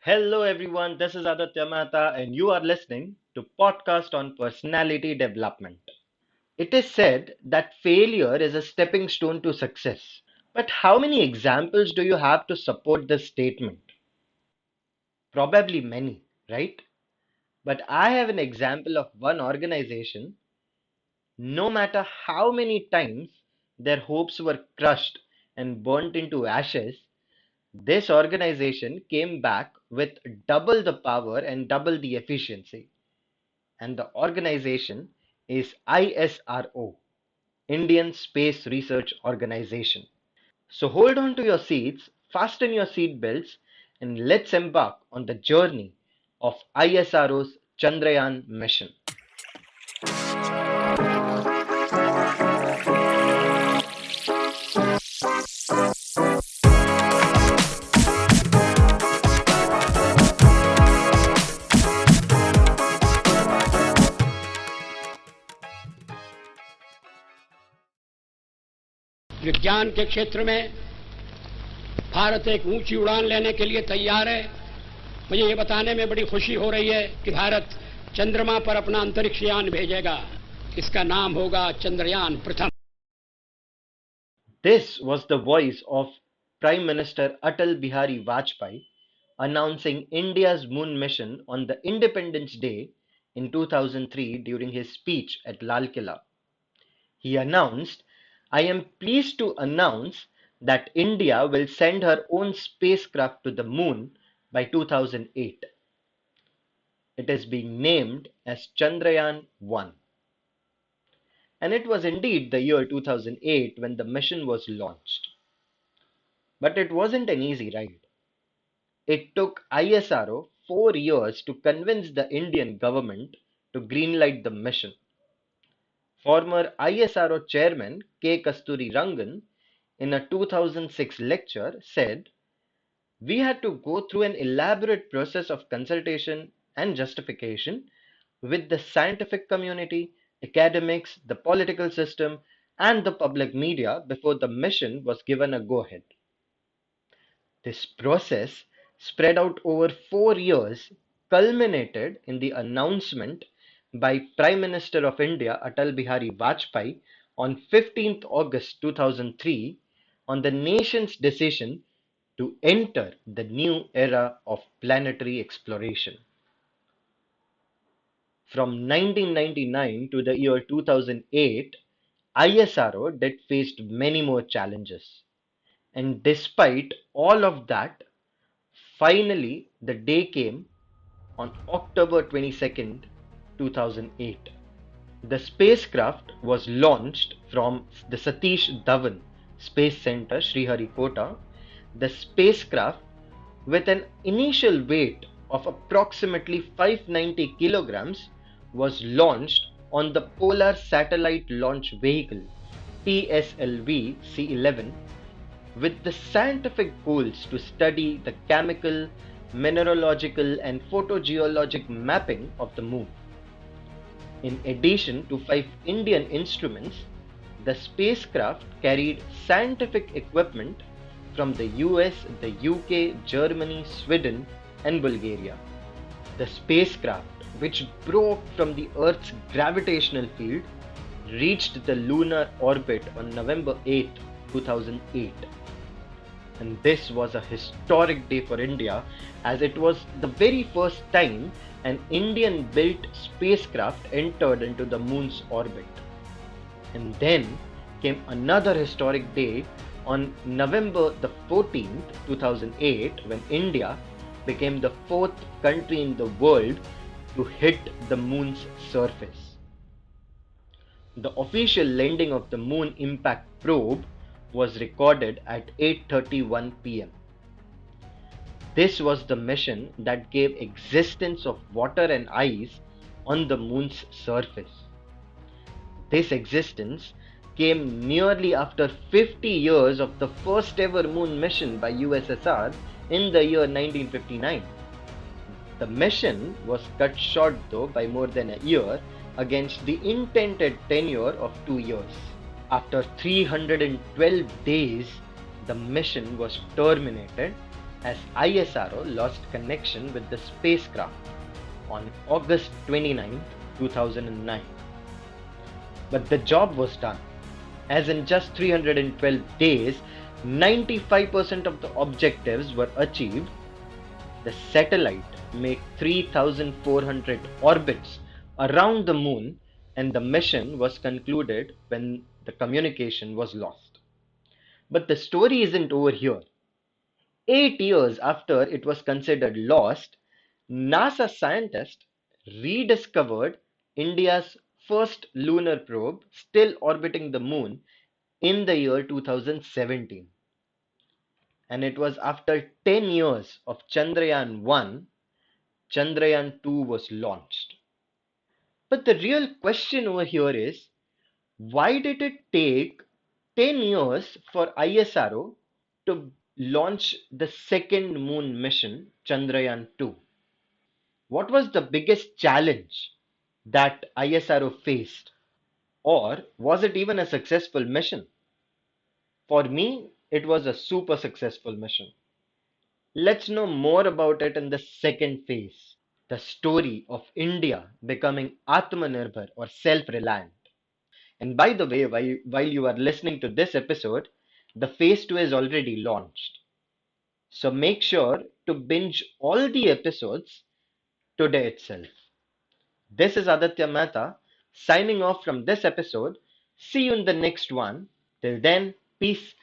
Hello everyone, this is Aditya Mehta and you are listening to podcast on personality development. It is said that failure is a stepping stone to success. But how many examples do you have to support this statement? Probably many, right? But I have an example of one organization, no matter how many times their hopes were crushed and burnt into ashes, this organization came back with double the power and double the efficiency. And the organization is ISRO, Indian Space Research Organization. So hold on to your seats, fasten your seat belts, and let's embark on the journey of ISRO's Chandrayaan mission. विज्ञान के क्षेत्र में भारत एक ऊंची उड़ान लेने के लिए तैयार है। मुझे ये बताने में बड़ी खुशी हो रही है कि भारत चंद्रमा पर अपना अंतरिक्ष यान भेजेगा। इसका नाम होगा चंद्रयान प्रथम। This was the voice of Prime Minister Atal Bihari Vajpayee announcing India's moon mission on the Independence Day in 2003 during his speech at Lal Killa. He announced, I am pleased to announce that India will send her own spacecraft to the moon by 2008. It is being named as Chandrayaan 1. And it was indeed the year 2008 when the mission was launched. But it wasn't an easy ride. It took ISRO 4 years to convince the Indian government to greenlight the mission. Former ISRO chairman K. Kasturi Rangan, in a 2006 lecture, said, we had to go through an elaborate process of consultation and justification with the scientific community, academics, the political system, and the public media before the mission was given a go ahead. This process, spread out over 4 years, culminated in the announcement by Prime Minister of India Atal Bihari Vajpayee on 15th August 2003 on the nation's decision to enter the new era of planetary exploration. From 1999 to the year 2008, ISRO did faced many more challenges. And despite all of that, finally the day came on October 22nd, 2008. The spacecraft was launched from the Satish Dhawan Space Center, Sriharikota. The spacecraft, with an initial weight of approximately 590 kilograms, was launched on the Polar Satellite Launch Vehicle PSLV C-11 with the scientific goals to study the chemical, mineralogical, and photogeologic mapping of the moon. In addition to 5 Indian instruments, the spacecraft carried scientific equipment from the US, the UK, Germany, Sweden, and Bulgaria. The spacecraft, which broke from the Earth's gravitational field, reached the lunar orbit on November 8, 2008. And this was a historic day for India as it was the very first time an Indian built spacecraft entered into the moon's orbit. And then came another historic day on November the 14th, 2008, when India became the fourth country in the world to hit the moon's surface. The official landing of the Moon Impact Probe was recorded at 8:31 p.m. This was the mission that gave existence of water and ice on the moon's surface. This existence came nearly after 50 years of the first ever moon mission by USSR in the year 1959. The mission was cut short though by more than a year against the intended tenure of 2 years. After 312 days, the mission was terminated as ISRO lost connection with the spacecraft on August 29, 2009. But the job was done, as in just 312 days, 95% of the objectives were achieved. The satellite made 3,400 orbits around the moon, and the mission was concluded when the communication was lost. But the story isn't over here. 8 years after it was considered lost, NASA scientists rediscovered India's first lunar probe still orbiting the moon in the year 2017. And it was after 10 years of Chandrayaan 1, Chandrayaan 2 was launched. But the real question over here is, why did it take 10 years for ISRO to launch the second moon mission, Chandrayaan 2? What was the biggest challenge that ISRO faced? Or was it even a successful mission? For me, it was a super successful mission. Let's know more about it in the second phase, the story of India becoming Atmanirbhar or self reliant. And by the way, while you are listening to this episode, the phase 2 is already launched. So make sure to binge all the episodes today itself. This is Aditya Mehta signing off from this episode. See you in the next one. Till then, peace